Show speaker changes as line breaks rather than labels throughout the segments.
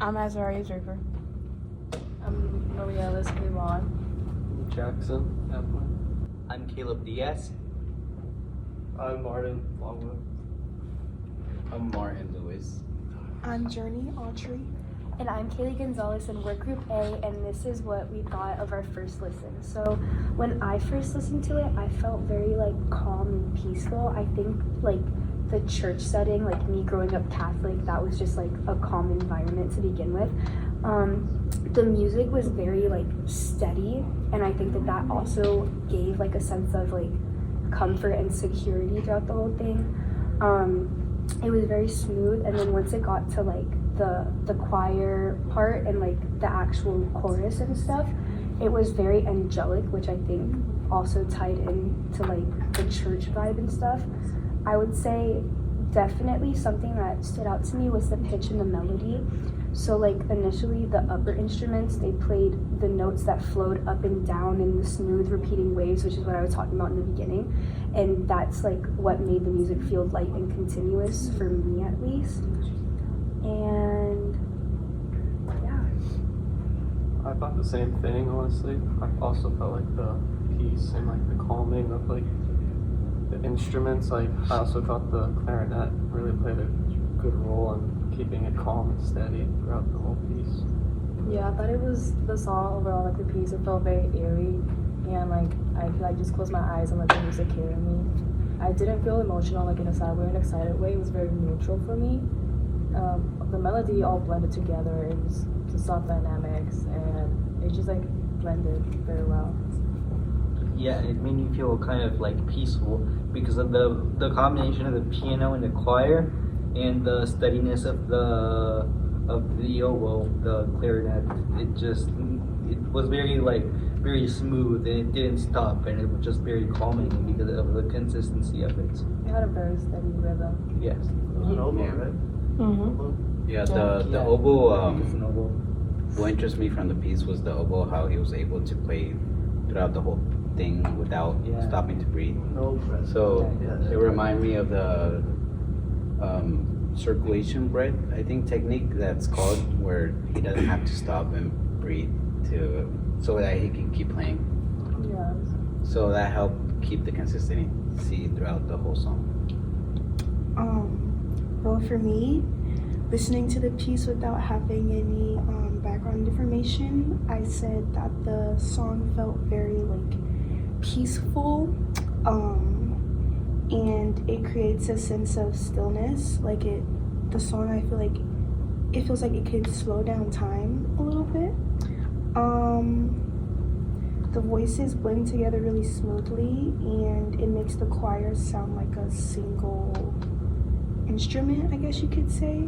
I'm Azariah Draper.
I'm Maria Liz Vaughn.
Jackson Kaplan.
I'm Caleb Diaz.
I'm Martin Longwood.
I'm Martin Lewis.
I'm Journey Autry.
And I'm Kaylee Gonzalez in Work Group A, and this is what we thought of our first listen. So when I first listened to it, I felt very calm and peaceful. I think the church setting, me growing up Catholic, that was just a calm environment to begin with. The music was very steady, and I think that also gave a sense of comfort and security throughout the whole thing. It was very smooth, and then once it got to the choir part and the actual chorus and stuff, it was very angelic, which I think also tied into the church vibe and stuff. I would say definitely something that stood out to me was the pitch and the melody. So initially the upper instruments, they played the notes that flowed up and down in the smooth repeating waves, which is what I was talking about in the beginning, and that's what made the music feel light and continuous for me at least. And yeah,
I thought the same thing, honestly. I also felt the peace and the calming of the instruments. I also thought the clarinet really played a good role in keeping it calm and steady throughout the whole piece.
Yeah, I thought it was the song overall, the piece. It felt very eerie, and I could just close my eyes and let the music carry me. I didn't feel emotional in a sad way, an excited way. It was very neutral for me. The melody all blended together. It was the soft dynamics, and it just blended very well.
Yeah, it made me feel kind of peaceful because of the combination of the piano and the choir, and the steadiness of the oboe, the clarinet. It was very very smooth, and it didn't stop, and it was just very calming because of the consistency of it.
It had a very steady rhythm.
Yes.
It was an oboe, right?
Mm-hmm.
Yeah, the
Yeah.
oboe.
It's an oboe.
What interests me from the piece was the oboe, how he was able to play throughout the whole thing without stopping to breathe.
No breath.
So
Yeah.
it reminded me of the circulation breath, I think, technique that's called, where he doesn't have to stop and breathe so that he can keep playing.
Yeah.
So that helped keep the consistency throughout the whole song.
Well, for me, listening to the piece without having any background information, I said that the song felt very peaceful, and it creates a sense of stillness. The song, I feel it feels it could slow down time a little bit. The voices blend together really smoothly, and it makes the choir sound like a single instrument, I guess you could say.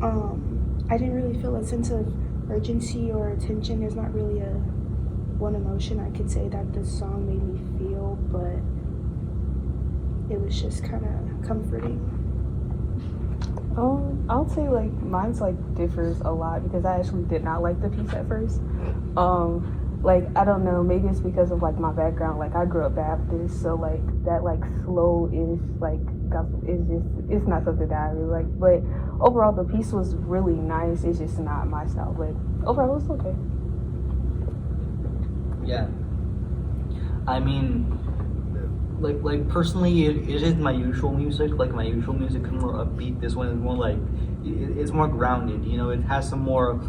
I didn't really feel a sense of urgency or tension. There's not really one emotion I could say that this song made me feel, but it was just kind of comforting.
I would say mine's differs a lot because I actually did not like the piece at first. I don't know, maybe it's because of my background. I grew up Baptist, so that slow-ish gospel is it's not something that I really like. But overall the piece was really nice. It's just not my style, but overall it was okay.
Yeah. I mean, personally, it is my usual music. My usual music is more upbeat. This one is more it's more grounded. It has some more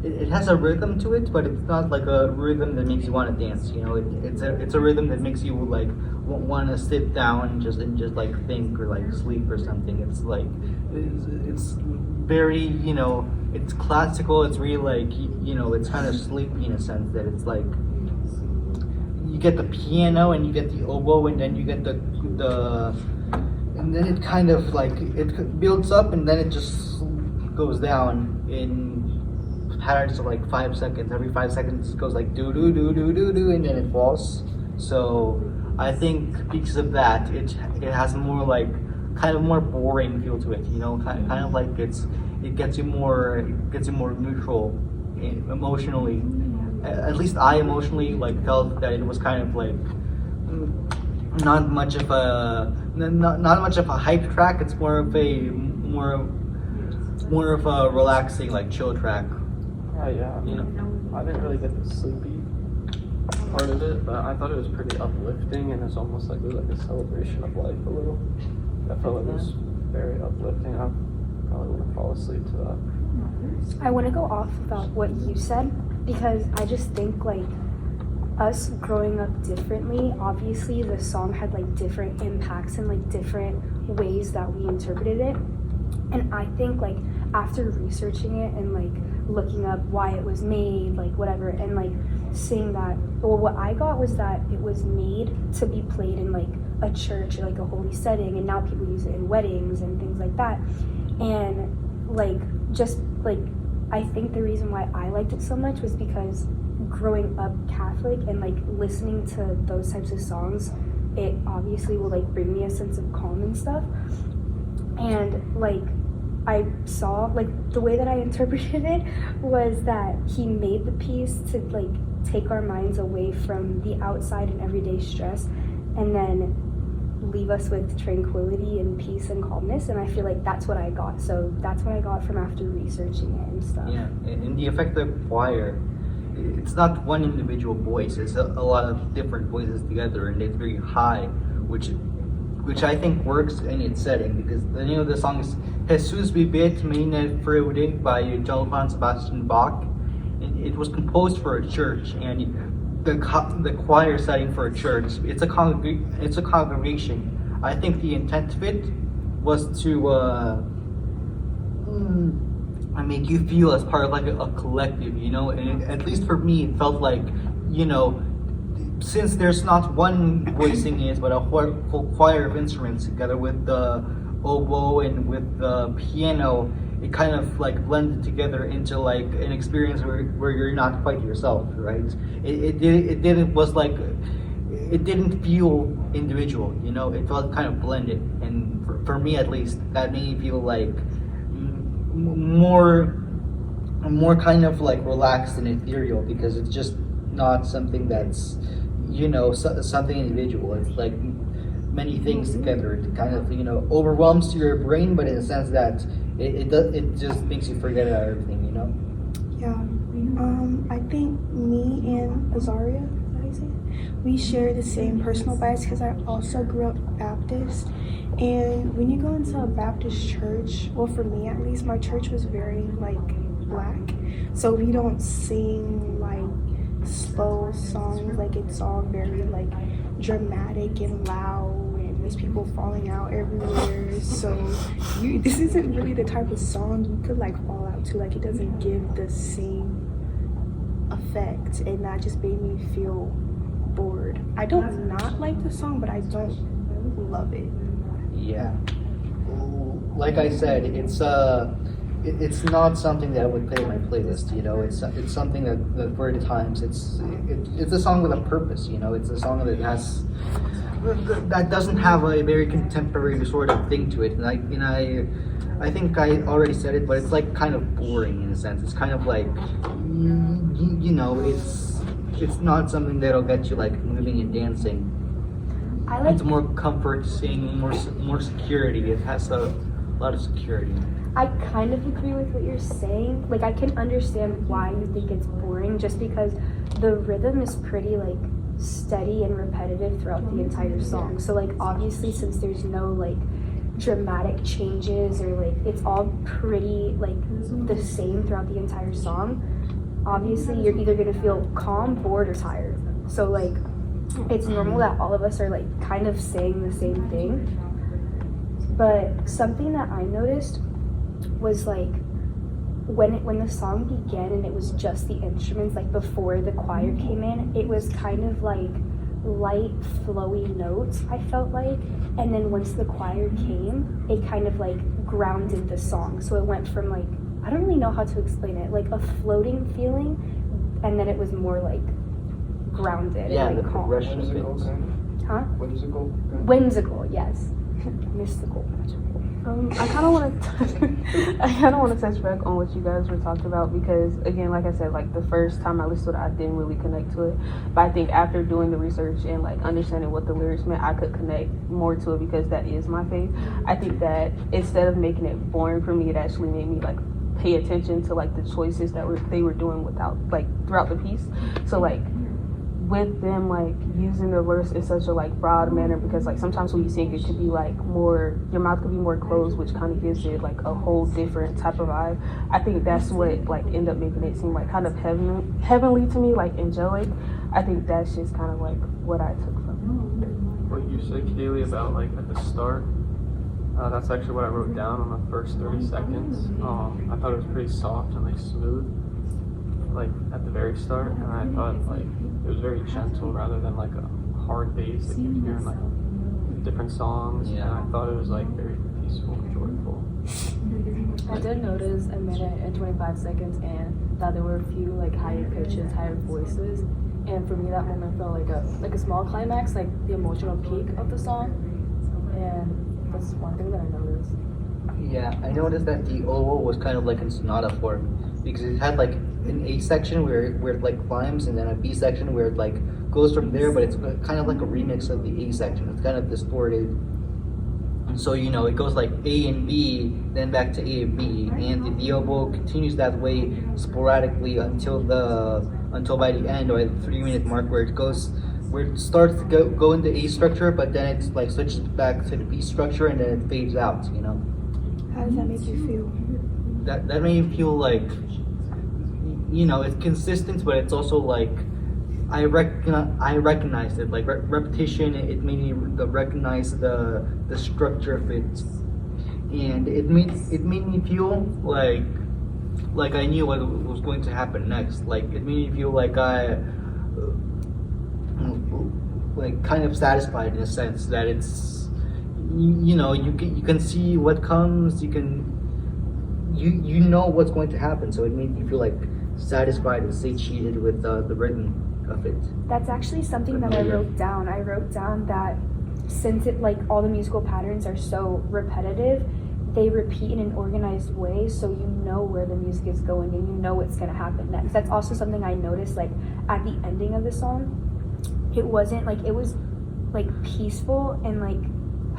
it has a rhythm to it, but it's not a rhythm that makes you want to dance. It's a rhythm that makes you want to sit down and just think or sleep or something. It's very it's classical. It's really it's kind of sleepy in a sense that it's you get the piano and you get the oboe and then you get the and then it kind of it builds up and then it just goes down in patterns of 5 seconds. Every 5 seconds it goes do do do do do do and then it falls. So I think because of that, it has more kind of more boring feel to it. Kind of it gets you more neutral emotionally. At least I emotionally felt that it was kind of not much of a hype track. It's more of a It's more of a relaxing, like chill track.
Yeah,
You know.
I didn't really get the sleepy part of it, but I thought it was pretty uplifting, and it's almost like it was like a celebration of life a little. I felt like it was very uplifting. I probably wouldn't fall asleep to that.
I want to go off about what you said because I just think like us growing up differently, obviously the song had like different impacts and like different ways that we interpreted it. And I think like after researching it and like looking up why it was made, like whatever, and like seeing that, well, what I got was that it was made to be played in like a church or like a holy setting, and now people use it in weddings and things like that. And like just like I think the reason why I liked it so much was because growing up Catholic and like listening to those types of songs, it obviously will like bring me a sense of calm and stuff. And like I saw like the way that I interpreted it was that he made the piece to like take our minds away from the outside and everyday stress and then leave us with tranquility and peace and calmness. And I feel like that's what I got. So that's what I got from after researching it and stuff.
Yeah, and the effective choir, it's not one individual voice. It's a lot of different voices together, and it's very high, which I think works in its setting because the name of the song is Jesus Vivit Meine Freude by Johann Sebastian Bach. And it was composed for a church, and the choir setting for a church, it's a congregation. I think the intent of it was to make you feel as part of like a collective, you know. And at least for me, it felt like, you know, since there's not one voice singing it, but a whole choir of instruments together with the oboe and with the piano, it kind of like blended together into like an experience where you're not quite yourself, right? It didn't feel individual, you know. It felt kind of blended, and for me at least, that made me feel like more kind of like relaxed and ethereal because it's just not something that's, you know, something individual. It's like many things together. It kind of, you know, overwhelms your brain, but in a sense that it just makes you forget about everything, you know.
Yeah. I think me and Azaria, is that how you say it? We share the same personal bias because I also grew up Baptist. And when you go into a Baptist church, well, for me at least, my church was very like black. So we don't sing like slow songs, like it's all very like dramatic and loud, and there's people falling out everywhere. So this isn't really the type of song you could like fall out to. Like it doesn't give the same effect, and that just made me feel bored. I don't not like the song, but I don't love it.
Yeah, like I said, it's not something that I would play on my playlist. You know, it's something that for the times it's a song with a purpose. You know, it's a song that doesn't have a very contemporary sort of thing to it. And I think I already said it, but it's like kind of boring in a sense. It's kind of like you know, it's not something that'll get you like moving and dancing. It's more comforting, more security. It has a lot of security.
I kind of agree with what you're saying. Like I can understand why you think it's boring just because the rhythm is pretty like steady and repetitive throughout the entire song. So like obviously since there's no like dramatic changes or like it's all pretty like the same throughout the entire song, obviously you're either going to feel calm, bored, or tired. So like it's normal that all of us are like kind of saying the same thing. But something that I noticed was like when the song began and it was just the instruments, like before the choir came in, it was kind of like light flowy notes, I felt like, and then once the choir came, it kind of like grounded the song. So it went from like, I don't really know how to explain it, like a floating feeling, and then it was more like grounded
Yeah,
and
the
like calm.
progression of it.
Whimsical,
Huh?
Whimsical.
Whimsical, yes. Mystical, magical.
I kind of want to, I kind of want to touch back on what you guys were talking about because, again, like I said, like the first time I listened to it, I didn't really connect to it. But I think after doing the research and like understanding what the lyrics meant, I could connect more to it because that is my faith. I think that instead of making it boring for me, it actually made me like pay attention to like the choices that they were doing without like throughout the piece. So like with them like using the verse in such a like broad manner because like sometimes when you sing it could be like more, your mouth could be more closed, which kind of gives it like a whole different type of vibe. I think that's what like ended up making it seem like kind of heavenly to me, like angelic. I think that's just kind of like what I took from it.
What you said, Kaylee, about like at the start, that's actually what I wrote down on the first 30 seconds. I thought it was pretty soft and like smooth, like at the very start, and I thought like it was very gentle rather than like a hard bass that you can hear in like different songs.
Yeah.
And I thought it was like very peaceful and joyful.
I did notice a minute and 25 seconds in that there were a few like higher pitches, higher voices, and for me that moment felt like a small climax, like the emotional peak of the song, and that's one thing that I noticed.
Yeah, I noticed that the oboe was kind of like in sonata form because it had like an A section where it like climbs and then a B section where it like goes from there, but it's kind of like a remix of the A section. It's kind of distorted. So you know it goes like A and B, then back to A and B, and the oboe continues that way sporadically until by the end or at the 3-minute mark where it starts to go into A structure, but then it's like switches back to the B structure and then it fades out. You know.
How does that make you feel?
That made me feel like, you know, it's consistent, but it's also like I recognized it, like repetition. It made me recognize the structure of it, and it made me feel like I knew what was going to happen next. Like it made me feel like I like kind of satisfied in a sense that it's, you know, you can see what comes, you know what's going to happen, so it made me feel like satisfied and satiated with the rhythm of it.
That's actually something that I wrote down. I wrote down that since it like all the musical patterns are so repetitive, they repeat in an organized way, so you know where the music is going and you know what's gonna happen next. That's also something I noticed like at the ending of the song. It wasn't like, it was like peaceful and like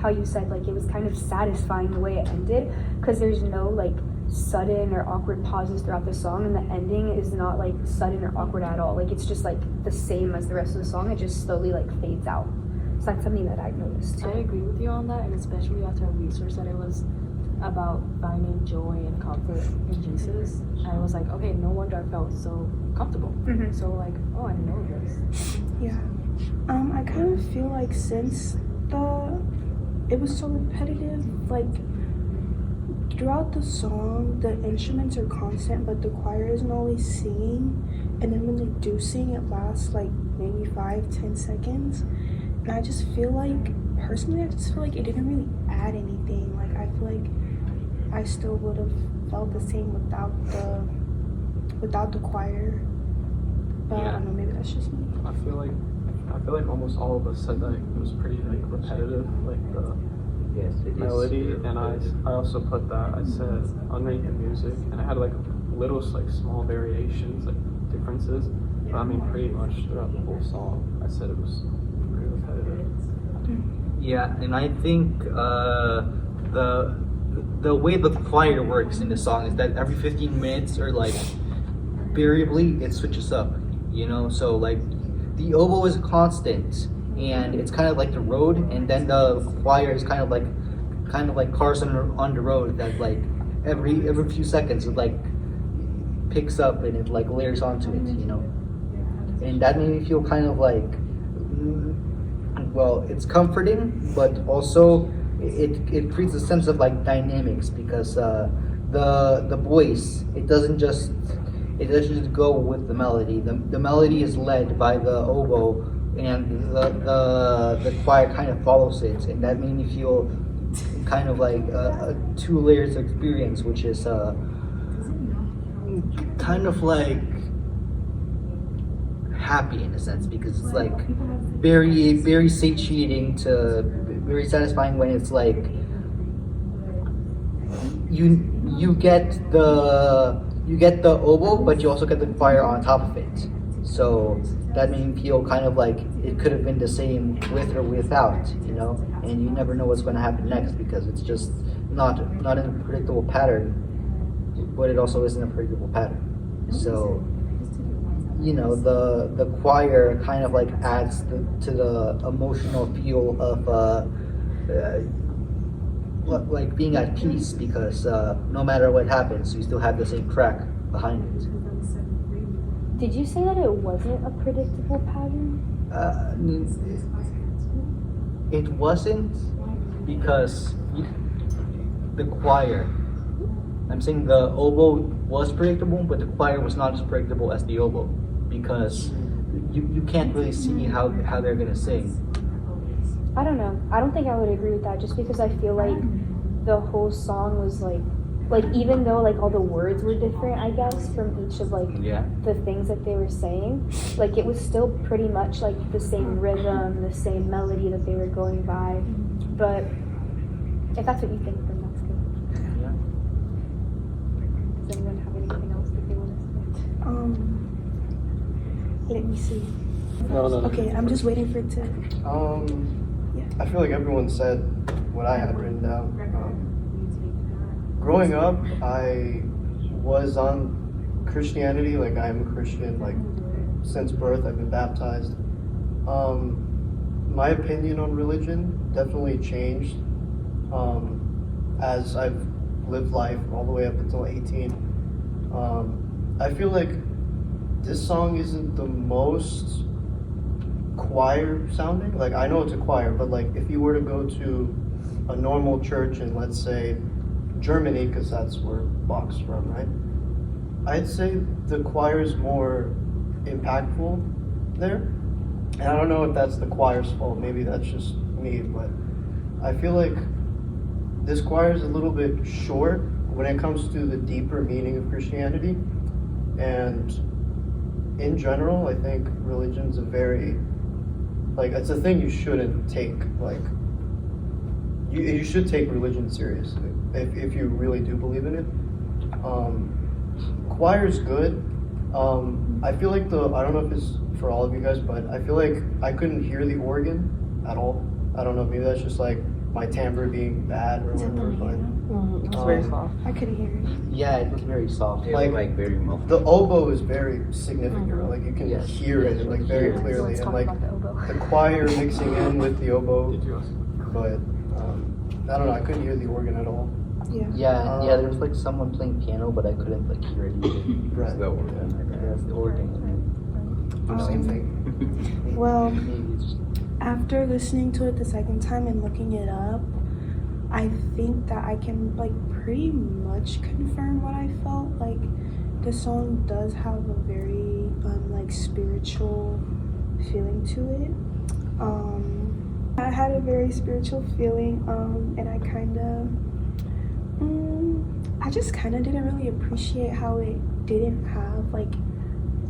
how you said, like it was kind of satisfying the way it ended because there's no like sudden or awkward pauses throughout the song, and the ending is not like sudden or awkward at all. Like it's just like the same as the rest of the song. It just slowly like fades out. So that's something that I noticed too.
I agree with you on that, and especially after I researched that it was about finding joy and comfort in Jesus. I was like, okay, no wonder I felt so comfortable.
Mhm.
So like, oh, I know this.
Yeah. I kind of feel like since it was so repetitive, like throughout the song, the instruments are constant, but the choir isn't always singing. And then when they do sing, it lasts like maybe 5-10 seconds. And I just feel like, personally, I just feel like it didn't really add anything. Like I feel like I still would have felt the same without the choir. But I don't know, maybe that's just me.
I feel like almost all of us said that it was pretty like repetitive, like the
Yes, it is.
melody, and I also put that, I said underneath the music, and I had like little like small variations, like differences, but I mean pretty much throughout the whole song I said it was pretty repetitive.
Yeah, and I think the way the choir works in the song is that every 15 minutes or like variably it switches up, you know. So like the oboe is constant and it's kind of like the road, and then the choir is kind of like cars on the road that like every few seconds it like picks up and it like layers onto it, you know. And that made me feel kind of like, well, it's comforting, but also it creates a sense of like dynamics because the voice, it doesn't just go with the melody. The melody is led by the oboe, and the choir kind of follows it, and that made me feel kind of like a 2 layers experience, which is kind of like happy in a sense, because it's like very satiating to very satisfying when it's like you get the oboe, but you also get the choir on top of it. So that made me feel kind of like it could have been the same with or without, you know. And you never know what's going to happen next because it's just not in a predictable pattern, but it also isn't a predictable pattern. So, you know, the choir kind of like adds to the emotional feel of like being at peace because no matter what happens, you still have the same track behind it.
Did you say that it wasn't a predictable pattern?
It wasn't because the choir. I'm saying the oboe was predictable, but the choir was not as predictable as the oboe because you can't really see how they're gonna sing.
I don't know. I don't think I would agree with that just because I feel like the whole song was like even though like all the words were different, I guess, from each of like
Yeah.
the things that they were saying, like it was still pretty much like the same rhythm, the same melody that they were going by. But if that's what you think, then that's good.
Yeah.
Does anyone have anything else that they want to say?
Let me see.
No.
Okay, I'm just waiting for it to.
I feel like everyone said what I had written down. Growing up, I was on Christianity, like I'm a Christian, like since birth I've been baptized. My opinion on religion definitely changed as I've lived life all the way up until 18. I feel like this song isn't the most choir sounding. Like I know it's a choir, but like if you were to go to a normal church in, let's say, Germany, because that's where Bach's from, right? I'd say the choir is more impactful there. And I don't know if that's the choir's fault, maybe that's just me, but I feel like this choir is a little bit short when it comes to the deeper meaning of Christianity. And in general, I think religion's a very, like, it's a thing you shouldn't take, like, you should take religion seriously if you really do believe in it. Choir's good. I feel like I don't know if it's for all of you guys, but I feel like I couldn't hear the organ at all. I don't know, maybe that's just like my timbre being bad or whatever, but
It's very soft.
I couldn't hear it.
Yeah, it was very soft.
It was like very muffled.
the oboe is very significant, like you can
Yes.
hear it like very clearly,
Let's
and
talk
like
about the oboe.
the choir mixing in with the oboe,
Did you also?
but I don't know, I couldn't hear the organ at all.
Yeah.
Yeah, there was like someone playing piano, but I couldn't like hear it either.
Right.
The organ.
Yeah, that's the organ.
Same thing.
Well,
Maybe it's just
after listening to it the second time and looking it up, I think that I can like pretty much confirm what I felt. Like the song does have a very like spiritual feeling to it. I had a very spiritual feeling, and I just kind of didn't really appreciate how it didn't have like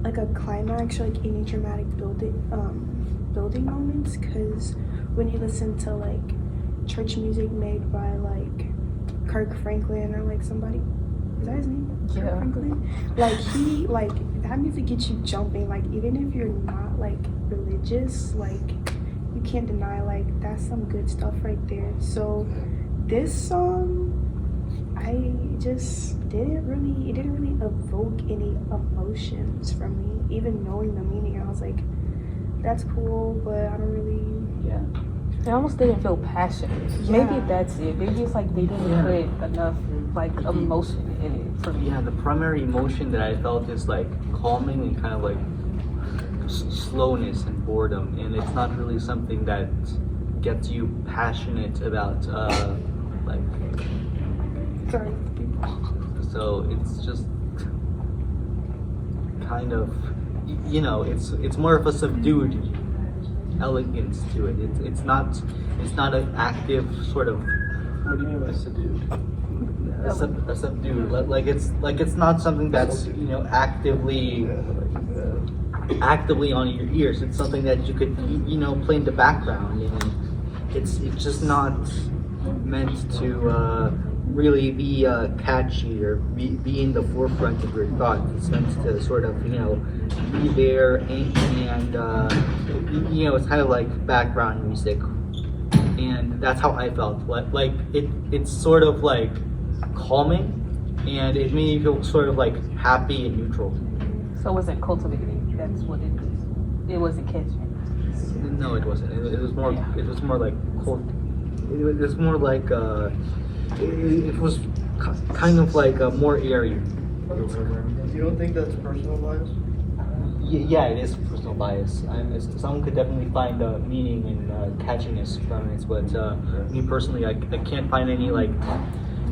a climax or like any dramatic building moments. Because when you listen to like church music made by like Kirk Franklin or like somebody, is that his name?
Yeah.
Kirk Franklin. Like that music gets you jumping. Like even if you're not like religious, like you can't deny like that's some good stuff right there. So this song, it didn't really evoke any emotions from me. Even knowing the meaning, I was like, that's cool, but I don't really.
yeah.
It almost didn't feel passionate.
Yeah.
Maybe that's it. Maybe it's like they didn't
Yeah.
put enough like emotion in it for me.
Yeah, the primary emotion that I felt is like calming and kind of like slowness and boredom, and it's not really something that gets you passionate about like.
Sorry.
So it's just kind of, you know, it's more of a subdued elegance to it. It's not an active sort of
What do you mean by seduced?
a subdued, like it's not something that's, you know, actively on your ears. It's something that you could, you know, play in the background, and it's just not meant to really be catchy or be in the forefront of your thoughts. It's meant to sort of, be there and it's kind of like background music. And that's how I felt. Like it's sort of like calming, and it made me feel sort of like happy and neutral.
So it wasn't cultivating. That's what it is. It wasn't catchy.
No, it wasn't. It was more. It was more like cold. It was more like it was kind of like more airy.
You don't think that's personal bias?
Yeah, it is personal bias. Someone could definitely find meaning and catchiness from it, but me personally, I can't find any like.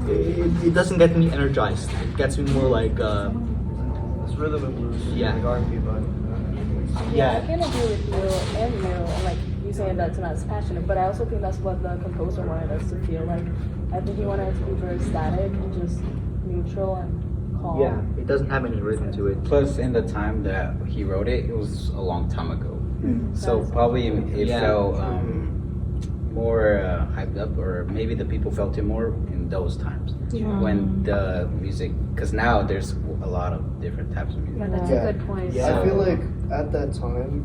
It doesn't get me energized. It gets me more like.
It's rhythm and blues.
Yeah.
Like R&B vibe.
Yeah, I can agree with you and like you saying that's not as passionate, but I also think that's what the composer wanted us to feel like. I think he wanted it to be very static and just neutral and calm.
Yeah, it doesn't have any rhythm to it.
Plus, in the time that he wrote it, it was a long time ago. So
That's-
probably it
Yeah.
felt more hyped up, or maybe the people felt it more in those times when the music. Because now there's a lot of different types of music.
Yeah, that's
Yeah.
a good point.
Yeah.
I feel like at that time,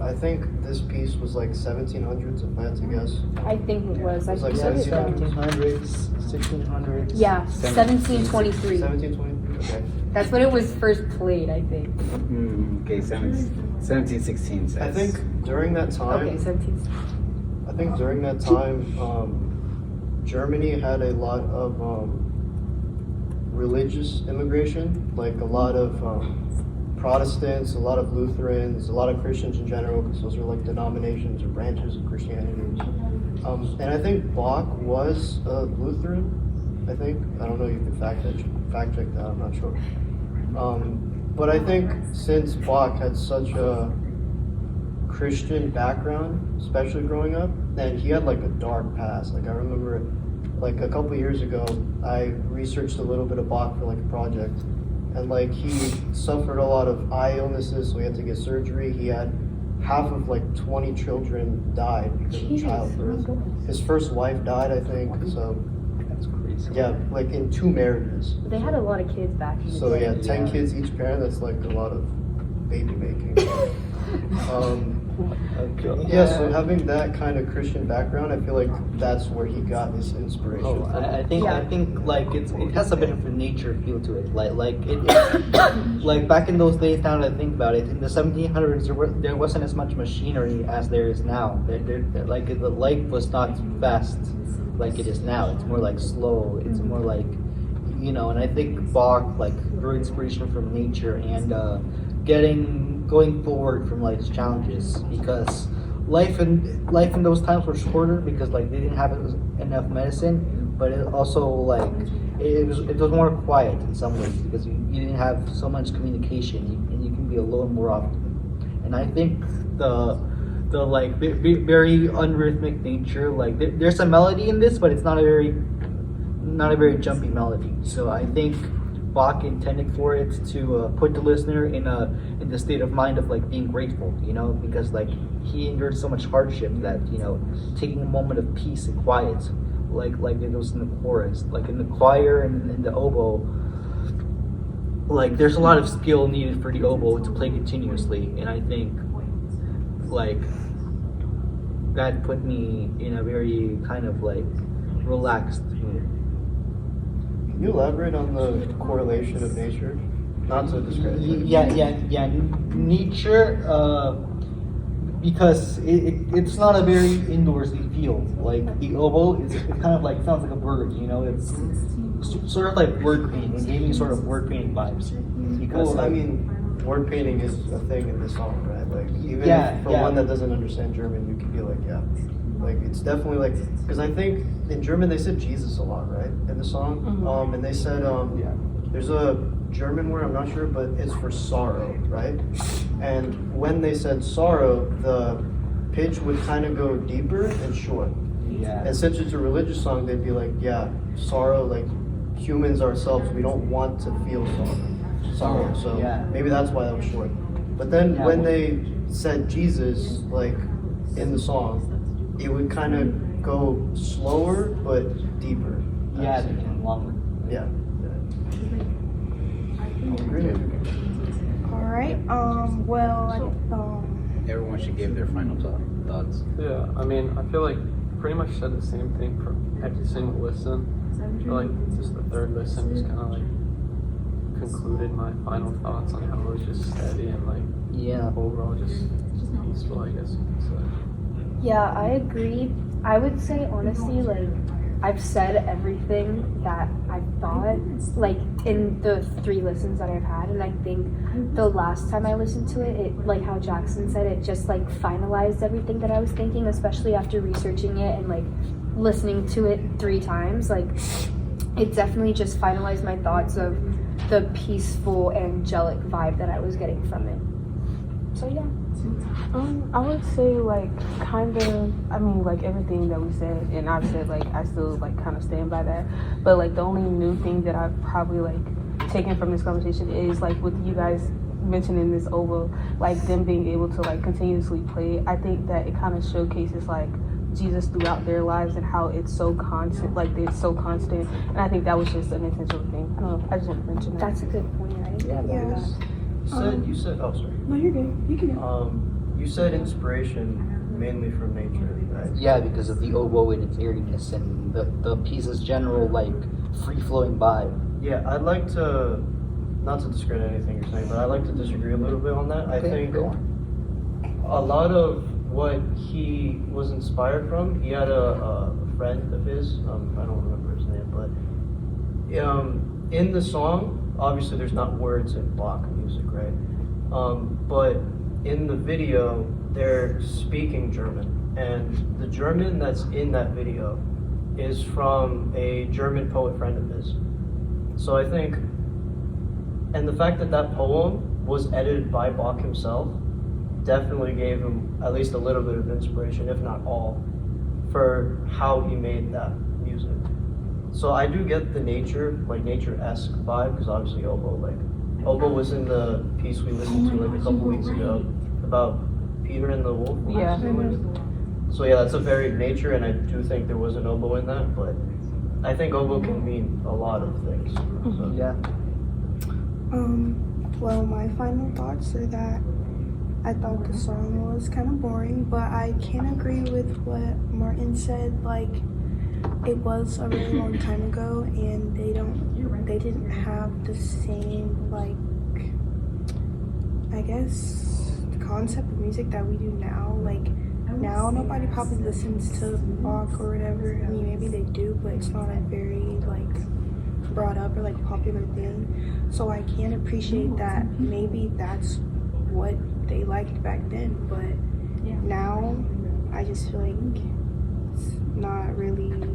I think this piece was like 1700s, if I had to guess.
I think it was. I
It's like
think it was,
1700s, 1600s.
Yeah, 1723.
1723. Okay.
That's when it was first played, I think.
Okay, 1716 says.
I think during that time.
Okay, 17.
I think during that time, Germany had a lot of religious immigration, like a lot of Protestants, a lot of Lutherans, a lot of Christians in general, because those are like denominations or branches of Christianity. And I think Bach was a Lutheran. I don't know. You can fact check that. I'm not sure. But I think since Bach had such a Christian background, especially growing up, and he had like a dark past. Like I remember, like a couple years ago, I researched a little bit of Bach for like a project, and like he suffered a lot of eye illnesses, so he had to get surgery. He had half of like 20 children died because of childbirth. His first wife died, I think. So
That's crazy.
yeah, like in 2 marriages.
They had a lot of kids back in the
So
day.
yeah, 10
Yeah.
kids each parent. That's like a lot of baby making.
Okay.
Yeah, so having that kind of Christian background, I feel like that's where he got his inspiration
Oh,
from.
I think
Yeah.
I think like it has a bit of a nature feel to it. Like it like back in those days. Now that I think about it, in the 1700s there wasn't as much machinery as there is now. Like the life was not fast like it is now. It's more like slow. It's more like and I think Bach like drew inspiration from nature and going forward from life's challenges, because life in those times was shorter because like they didn't have enough medicine, but it also like it was more quiet in some ways because you didn't have so much communication and you can be alone more often. And I think the like very unrhythmic nature, like there's a melody in this, but it's not a very jumpy melody. So I think Bach intended for it to put the listener in the state of mind of like being grateful, because like he endured so much hardship that taking a moment of peace and quiet, like it was in the chorus, like in the choir and in the oboe. Like there's a lot of skill needed for the oboe to play continuously, and I think like that put me in a very kind of like relaxed mood.
Can you elaborate on the correlation of nature? Not to discredit it.
Yeah. Nature, because it's not a very indoorsy field. Like the oboe, it kind of like sounds like a bird. It's sort of like word painting. It gave me sort of word painting vibes. Because
Well, I
like,
mean, word painting is a thing in this song, right? Like, even for
Yeah.
one that doesn't understand German, you can be like, yeah. Like, it's definitely like, because I think in German they said Jesus a lot, right? In the song. And they said, there's a German word, I'm not sure, but it's for sorrow, right? And when they said sorrow, the pitch would kind of go deeper and short.
yeah.
And since it's a religious song, they'd be like, yeah, sorrow, like humans ourselves, we don't want to feel sorrow. So
Yeah.
maybe that's why that was short. But then
Yeah.
when they said Jesus, like in the song, it would kind of go slower but deeper.
Yeah, they came along.
Yeah. Agree.
All right. Well,
Everyone should give their final thoughts.
Yeah, I mean, I feel like pretty much said the same thing for every single listen. I feel like just the third listen just kind of like concluded my final thoughts on how it was just steady and like
Yeah.
overall just peaceful, I guess you could say.
Yeah, I agree. I would say honestly, like I've said everything that I thought, like in the 3 listens that I've had, and I think the last time I listened to it, like how Jackson said, it just like finalized everything that I was thinking, especially after researching it and like listening to it 3 times. Like it definitely just finalized my thoughts of the peaceful, angelic vibe that I was getting from it. So yeah.
I would say like kind of, I mean like everything that we said, and I've said, like I still like kind of stand by that, but like the only new thing that I've probably like taken from this conversation is like with you guys mentioning this over, like them being able to like continuously play it. I think that it kind of showcases like Jesus throughout their lives and how it's so constant, like it's so constant, and I think that was just an intentional thing. I don't know, I just want to mention that.
That's a good point, right?
Yeah.
yeah.
You said, oh sorry.
No, you're good. You can go.
You said inspiration mainly from nature, right?
Yeah, because of the oboe and its eeriness and the piece's general like free flowing vibe.
Yeah, I'd like to, not to discredit anything you're saying, but I'd like to disagree a little bit on that. I think
go on.
a lot of what he was inspired from, he had a friend of his, I don't remember his name, but in the song, obviously there's not words in Bach music, right? But in the video, they're speaking German, and the German that's in that video is from a German poet friend of his. So I think, and the fact that that poem was edited by Bach himself definitely gave him at least a little bit of inspiration, if not all, for how he made that music. So I do get the nature, like nature-esque vibe, because obviously oboe was in the piece we listened to like a couple weeks ago about Peter and the Wolf.
Yeah.
So yeah, that's a very nature, and I do think there was an oboe in that, but I think oboe can mean a lot of things. So.
Yeah.
Well, my final thoughts are that I thought the song was kind of boring, but I can agree with what Martin said. Like, it was a really long time ago, and they didn't have the same, like, I guess, concept of music that we do now. Like, now nobody probably listens to Bach or whatever. I mean, maybe they do, but it's not a very, like, brought up or, like, popular thing. So I can appreciate that maybe that's what they liked back then, but now I just feel like it's not really, like,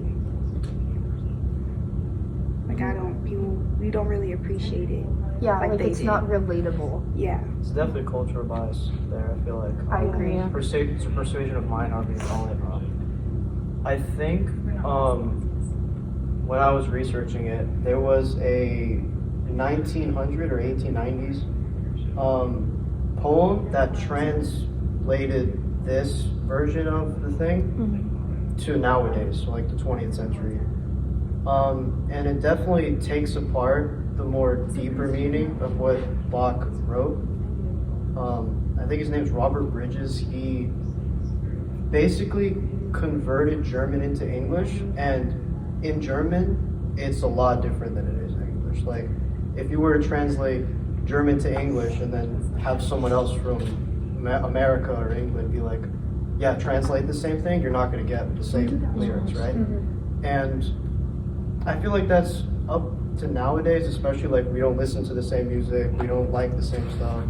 we don't really appreciate it.
Yeah, like
they
it's
did.
not relatable.
Yeah.
It's definitely cultural bias there, I feel like.
I agree.
It's a persuasion of mine, however you call it. I think when I was researching it, there was a 1900 or 1890s poem that translated this version of the thing to nowadays, so like the 20th century. And it definitely takes apart the more deeper meaning of what Bach wrote. I think his name is Robert Bridges. He basically converted German into English, and in German, it's a lot different than it is in English. Like, if you were to translate German to English and then have someone else from America or England be like, yeah, translate the same thing, you're not going to get the same lyrics, right? And I feel like that's up to nowadays, especially like we don't listen to the same music, we don't like the same stuff.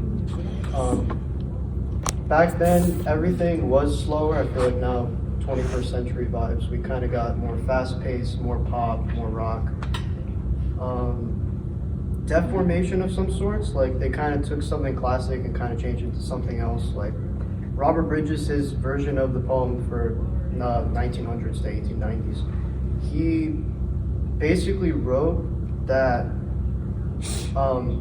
Back then, everything was slower. I feel like now, 21st century vibes, we kind of got more fast-paced, more pop, more rock. Deformation of some sorts, like they kind of took something classic and kind of changed it to something else. Like Robert Bridges, his version of the poem for 1900s to 1890s, he basically wrote that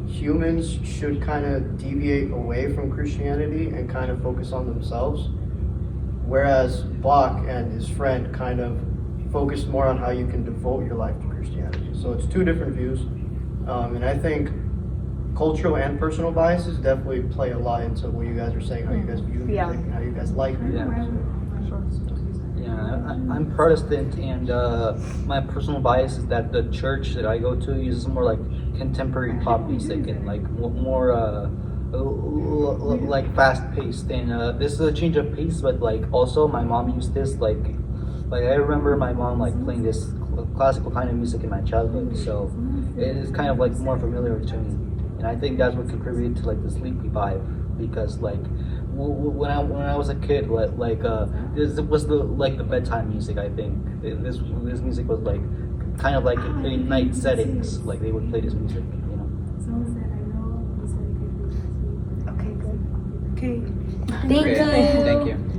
humans should kind of deviate away from Christianity and kind of focus on themselves, whereas Bach and his friend kind of focused more on how you can devote your life to Christianity. So it's two different views. And I think cultural and personal biases definitely play a lot into what you guys are saying, how you guys view music,
Yeah.
and how you guys like music.
Yeah.
Sure.
Yeah, I'm Protestant, and my personal bias is that the church that I go to uses more like contemporary pop music and like more like fast paced. And this is a change of pace, but like also my mom used this like I remember my mom like playing this classical kind of music in my childhood, so it is kind of like more familiar to me. And I think that's what contributed to like the sleepy vibe, because like when I was a kid, this was the bedtime music. I think this music was like kind of like in night settings, like they would play this music, you know.
Okay, good. Okay.
Thank
Okay,
you.
Thank you.